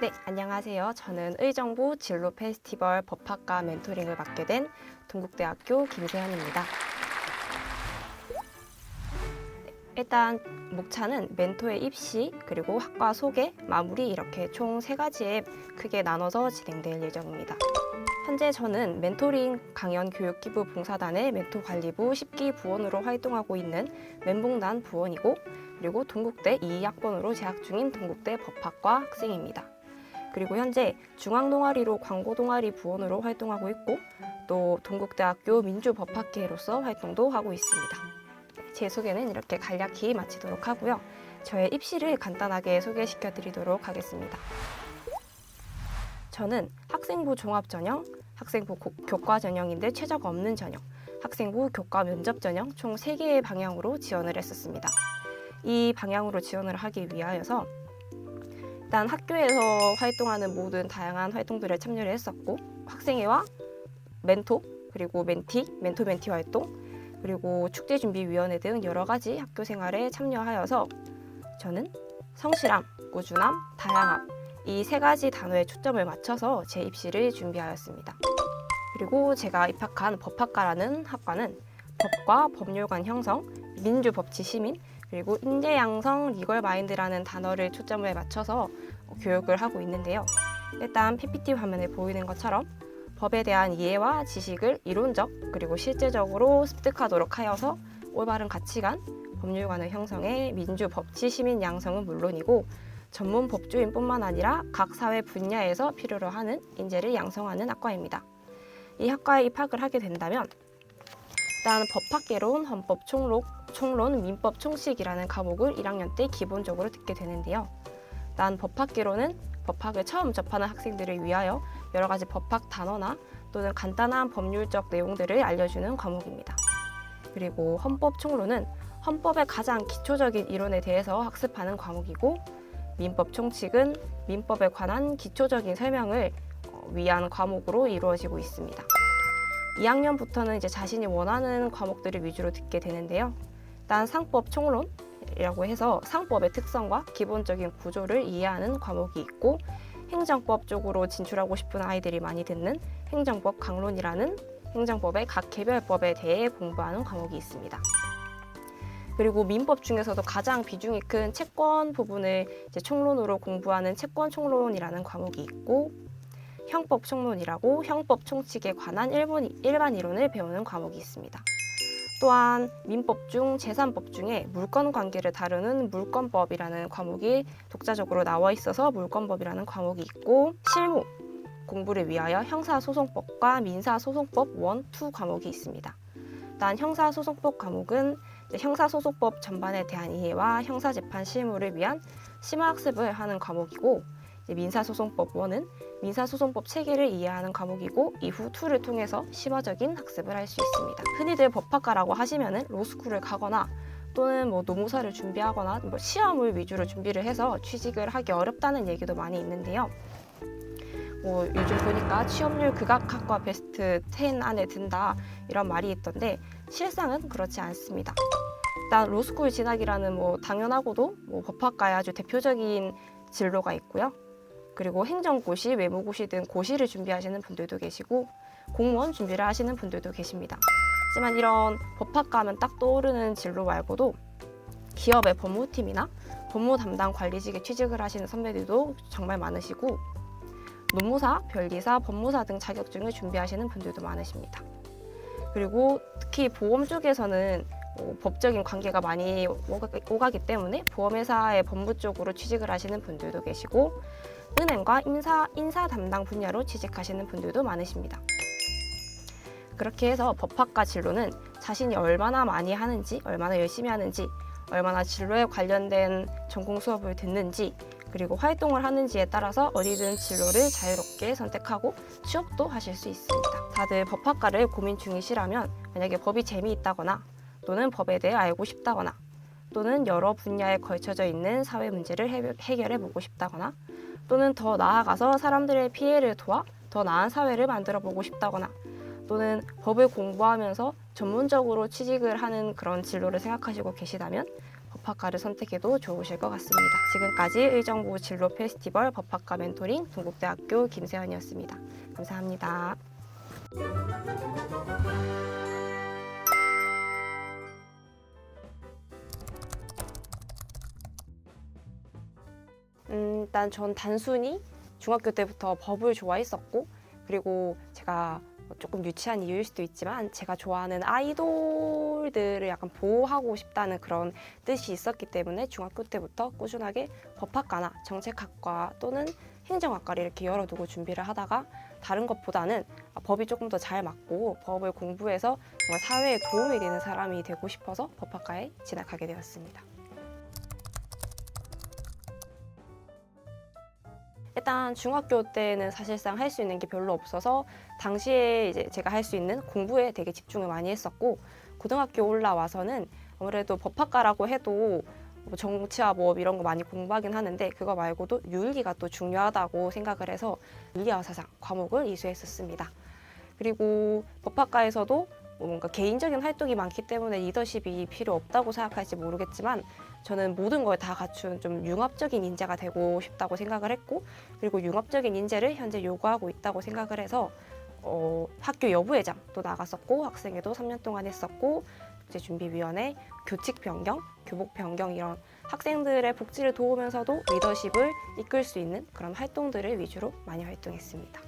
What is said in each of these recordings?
네, 안녕하세요. 저는 의정부 진로 페스티벌 법학과 멘토링을 맡게 된 동국대학교 김세현입니다. 일단 목차는 멘토의 입시, 그리고 학과 소개, 마무리 이렇게 총 3가지에 크게 나눠서 진행될 예정입니다. 현재 저는 멘토링 강연 교육 기부 봉사단의 멘토 관리부 10기 부원으로 활동하고 있는 멘봉단 부원이고, 그리고 동국대 2학번으로 재학 중인 동국대 법학과 학생입니다. 그리고 현재 중앙동아리로 광고동아리 부원으로 활동하고 있고, 또 동국대학교 민주법학회로서 활동도 하고 있습니다. 제 소개는 이렇게 간략히 마치도록 하고요. 저의 입시를 간단하게 소개시켜 드리도록 하겠습니다. 저는 학생부 종합전형, 학생부 교과전형인데 최저가 없는 전형, 학생부 교과 면접전형 총 3개의 방향으로 지원을 했었습니다. 이 방향으로 지원을 하기 위하여서 일단 학교에서 활동하는 모든 다양한 활동들에 참여를 했었고, 학생회와 멘토, 그리고 멘토 멘티 활동, 그리고 축제준비위원회 등 여러 가지 학교 생활에 참여하여서 저는 성실함, 꾸준함, 다양함 이 3가지 단어에 초점을 맞춰서 제 입시를 준비하였습니다. 그리고 제가 입학한 법학과라는 학과는 법과 법률관 형성, 민주법치 시민, 그리고 인재 양성 리걸 마인드라는 단어를 초점을 맞춰서 교육을 하고 있는데요. 일단 PPT 화면에 보이는 것처럼 법에 대한 이해와 지식을 이론적 그리고 실제적으로 습득하도록 하여서 올바른 가치관, 법률관을 형성해 민주법치 시민 양성은 물론이고 전문 법조인뿐만 아니라 각 사회 분야에서 필요로 하는 인재를 양성하는 학과입니다. 이 학과에 입학을 하게 된다면 일단 법학개론, 헌법 총론, 민법 총칙이라는 과목을 1학년 때 기본적으로 듣게 되는데요. 일단 법학개론은 법학을 처음 접하는 학생들을 위하여 여러 가지 법학 단어나 또는 간단한 법률적 내용들을 알려주는 과목입니다. 그리고 헌법 총론은 헌법의 가장 기초적인 이론에 대해서 학습하는 과목이고, 민법 총칙은 민법에 관한 기초적인 설명을 위한 과목으로 이루어지고 있습니다. 2학년부터는 이제 자신이 원하는 과목들을 위주로 듣게 되는데요. 일단 상법 총론이라고 해서 상법의 특성과 기본적인 구조를 이해하는 과목이 있고, 행정법 쪽으로 진출하고 싶은 아이들이 많이 듣는 행정법 강론이라는 행정법의 각 개별법에 대해 공부하는 과목이 있습니다. 그리고 민법 중에서도 가장 비중이 큰 채권 부분을 이제 총론으로 공부하는 채권 총론이라는 과목이 있고, 형법 총론이라고 형법 총칙에 관한 일반 이론을 배우는 과목이 있습니다. 또한 민법 중 제3법 중에 물권 관계를 다루는 물권법이라는 과목이 독자적으로 나와 있어서 물권법이라는 과목이 있고, 실무 공부를 위하여 형사소송법과 민사소송법 1, 2 과목이 있습니다. 일단 형사소송법 과목은 형사소송법 전반에 대한 이해와 형사재판 실무를 위한 심화학습을 하는 과목이고, 민사소송법 1은 민사소송법 체계를 이해하는 과목이고, 이후 2를 통해서 심화적인 학습을 할 수 있습니다. 흔히들 법학과라고 하시면은 로스쿨을 가거나 또는 노무사를 준비하거나 시험을 위주로 준비를 해서 취직을 하기 어렵다는 얘기도 많이 있는데요. 요즘 보니까 취업률 극악학과 베스트 10 안에 든다 이런 말이 있던데 실상은 그렇지 않습니다. 일단 로스쿨 진학이라는 당연하고도 법학과의 아주 대표적인 진로가 있고요. 그리고 행정고시, 외무고시 등 고시를 준비하시는 분들도 계시고 공무원 준비를 하시는 분들도 계십니다. 하지만 이런 법학과 하면 딱 떠오르는 진로 말고도 기업의 법무팀이나 법무 담당 관리직에 취직을 하시는 선배들도 정말 많으시고, 노무사, 변리사, 법무사 등 자격증을 준비하시는 분들도 많으십니다. 그리고 특히 보험 쪽에서는 법적인 관계가 많이 오가기 때문에 보험회사의 법무 쪽으로 취직을 하시는 분들도 계시고, 은행과 인사 담당 분야로 취직하시는 분들도 많으십니다. 그렇게 해서 법학과 진로는 자신이 얼마나 많이 하는지, 얼마나 열심히 하는지, 얼마나 진로에 관련된 전공 수업을 듣는지, 그리고 활동을 하는지에 따라서 어디든 진로를 자유롭게 선택하고 취업도 하실 수 있습니다. 다들 법학과를 고민 중이시라면 만약에 법이 재미있다거나 또는 법에 대해 알고 싶다거나 또는 여러 분야에 걸쳐져 있는 사회 문제를 해결해 보고 싶다거나 또는 더 나아가서 사람들의 피해를 도와 더 나은 사회를 만들어 보고 싶다거나 또는 법을 공부하면서 전문적으로 취직을 하는 그런 진로를 생각하시고 계시다면 법학과를 선택해도 좋으실 것 같습니다. 지금까지 의정부 진로 페스티벌 법학과 멘토링 동국대학교 김세연이었습니다. 감사합니다. 일단 전 단순히 중학교 때부터 법을 좋아했었고, 그리고 제가 조금 유치한 이유일 수도 있지만 제가 좋아하는 아이돌들을 약간 보호하고 싶다는 그런 뜻이 있었기 때문에 중학교 때부터 꾸준하게 법학과나 정책학과 또는 행정학과를 이렇게 열어두고 준비를 하다가 다른 것보다는 법이 조금 더 잘 맞고 법을 공부해서 정말 사회에 도움이 되는 사람이 되고 싶어서 법학과에 진학하게 되었습니다. 일단 중학교 때는 사실상 할 수 있는 게 별로 없어서 당시에 이제 제가 할 수 있는 공부에 되게 집중을 많이 했었고, 고등학교 올라와서는 아무래도 법학과라고 해도 뭐 정치와 법 이런 거 많이 공부하긴 하는데 그거 말고도 윤리가 또 중요하다고 생각을 해서 윤리와 사상 과목을 이수했었습니다. 그리고 법학과에서도 뭔가 개인적인 활동이 많기 때문에 리더십이 필요 없다고 생각할지 모르겠지만 저는 모든 걸 다 갖춘 좀 융합적인 인재가 되고 싶다고 생각을 했고, 그리고 융합적인 인재를 현재 요구하고 있다고 생각을 해서 학교 여부회장도 나갔었고 학생회도 3년 동안 했었고 국제준비위원회, 교칙 변경, 교복 변경 이런 학생들의 복지를 도우면서도 리더십을 이끌 수 있는 그런 활동들을 위주로 많이 활동했습니다.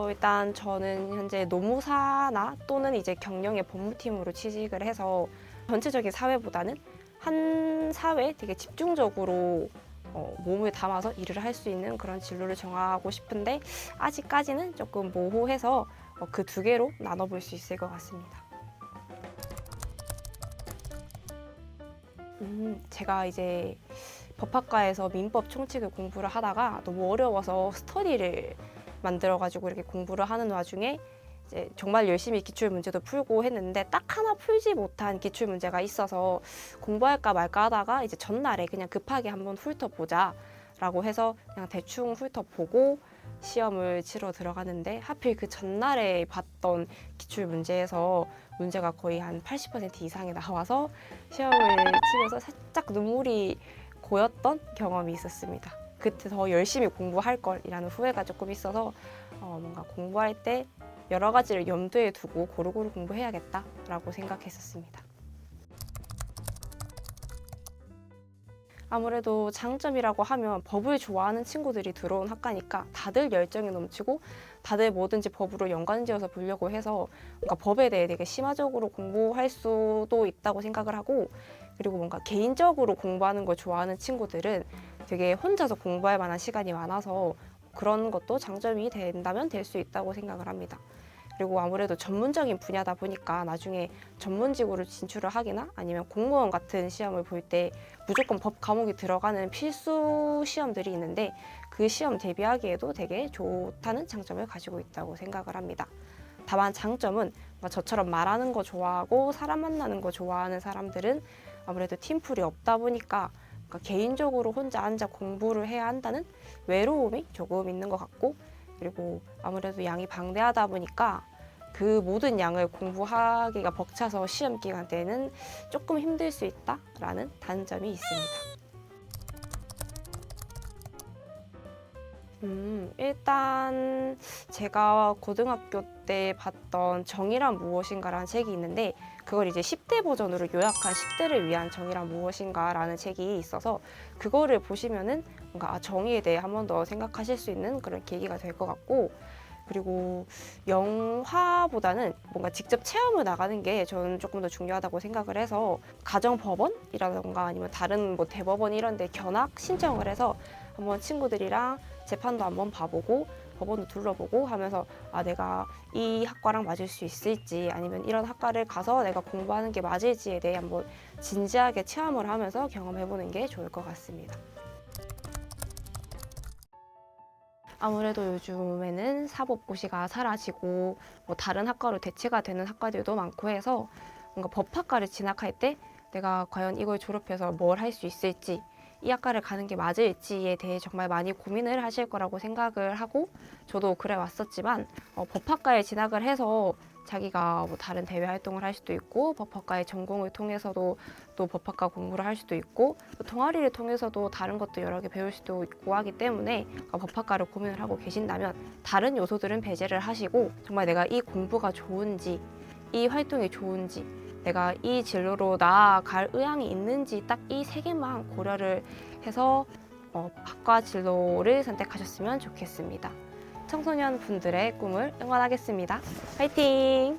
일단 저는 현재 노무사나 또는 이제 경영의 법무팀으로 취직을 해서 전체적인 사회보다는 한 사회에 되게 집중적으로 몸을 담아서 일을 할 수 있는 그런 진로를 정하고 싶은데 아직까지는 조금 모호해서 그 두 개로 나눠볼 수 있을 것 같습니다. 제가 이제 법학과에서 민법 총칙을 공부를 하다가 너무 어려워서 스터디를 만들어가지고 이렇게 공부를 하는 와중에 이제 정말 열심히 기출 문제도 풀고 했는데 딱 하나 풀지 못한 기출 문제가 있어서 공부할까 말까 하다가 이제 전날에 그냥 급하게 한번 훑어보자 라고 해서 그냥 대충 훑어보고 시험을 치러 들어가는데 하필 그 전날에 봤던 기출 문제에서 문제가 거의 한 80% 이상이 나와서 시험을 치면서 살짝 눈물이 고였던 경험이 있었습니다. 그때 더 열심히 공부할 걸이라는 후회가 조금 있어서 뭔가 공부할 때 여러 가지를 염두에 두고 고루고루 공부해야겠다라고 생각했었습니다. 아무래도 장점이라고 하면 법을 좋아하는 친구들이 들어온 학과니까 다들 열정이 넘치고 다들 뭐든지 법으로 연관지어서 보려고 해서 뭔가 법에 대해 되게 심화적으로 공부할 수도 있다고 생각을 하고, 그리고 뭔가 개인적으로 공부하는 걸 좋아하는 친구들은 되게 혼자서 공부할 만한 시간이 많아서 그런 것도 장점이 된다면 될 수 있다고 생각을 합니다. 그리고 아무래도 전문적인 분야다 보니까 나중에 전문직으로 진출을 하거나 아니면 공무원 같은 시험을 볼 때 무조건 법 과목이 들어가는 필수 시험들이 있는데 그 시험 대비하기에도 되게 좋다는 장점을 가지고 있다고 생각을 합니다. 다만 장점은 저처럼 말하는 거 좋아하고 사람 만나는 거 좋아하는 사람들은 아무래도 팀플이 없다 보니까 개인적으로 혼자 앉아 공부를 해야 한다는 외로움이 조금 있는 것 같고, 그리고 아무래도 양이 방대하다 보니까 그 모든 양을 공부하기가 벅차서 시험 기간 때는 조금 힘들 수 있다라는 단점이 있습니다. 일단 제가 고등학교 때 봤던 정의란 무엇인가라는 책이 있는데 그걸 이제 10대 버전으로 요약한 10대를 위한 정의란 무엇인가라는 책이 있어서 그거를 보시면은 뭔가 정의에 대해 한 번 더 생각하실 수 있는 그런 계기가 될 것 같고, 그리고 영화보다는 뭔가 직접 체험을 나가는 게 저는 조금 더 중요하다고 생각을 해서 가정법원이라던가 아니면 다른 뭐 대법원 이런 데 견학 신청을 해서 한번 친구들이랑 재판도 한번 봐보고 법원도 둘러보고 하면서 내가 이 학과랑 맞을 수 있을지 아니면 이런 학과를 가서 내가 공부하는 게 맞을지에 대해 한번 진지하게 체험을 하면서 경험해보는 게 좋을 것 같습니다. 아무래도 요즘에는 사법고시가 사라지고 뭐 다른 학과로 대체가 되는 학과들도 많고 해서 뭔가 법학과를 진학할 때 내가 과연 이걸 졸업해서 뭘 할 수 있을지, 이 학과를 가는 게 맞을지에 대해 정말 많이 고민을 하실 거라고 생각을 하고 저도 그래 왔었지만 법학과에 진학을 해서 자기가 뭐 다른 대외 활동을 할 수도 있고 법학과의 전공을 통해서도 또 법학과 공부를 할 수도 있고 또 동아리를 통해서도 다른 것도 여러 개 배울 수도 있고 하기 때문에 법학과를 고민을 하고 계신다면 다른 요소들은 배제를 하시고 정말 내가 이 공부가 좋은지 이 활동이 좋은지 내가 이 진로로 나아갈 의향이 있는지 딱 이 세 개만 고려를 해서 학과 진로를 선택하셨으면 좋겠습니다. 청소년 분들의 꿈을 응원하겠습니다. 화이팅!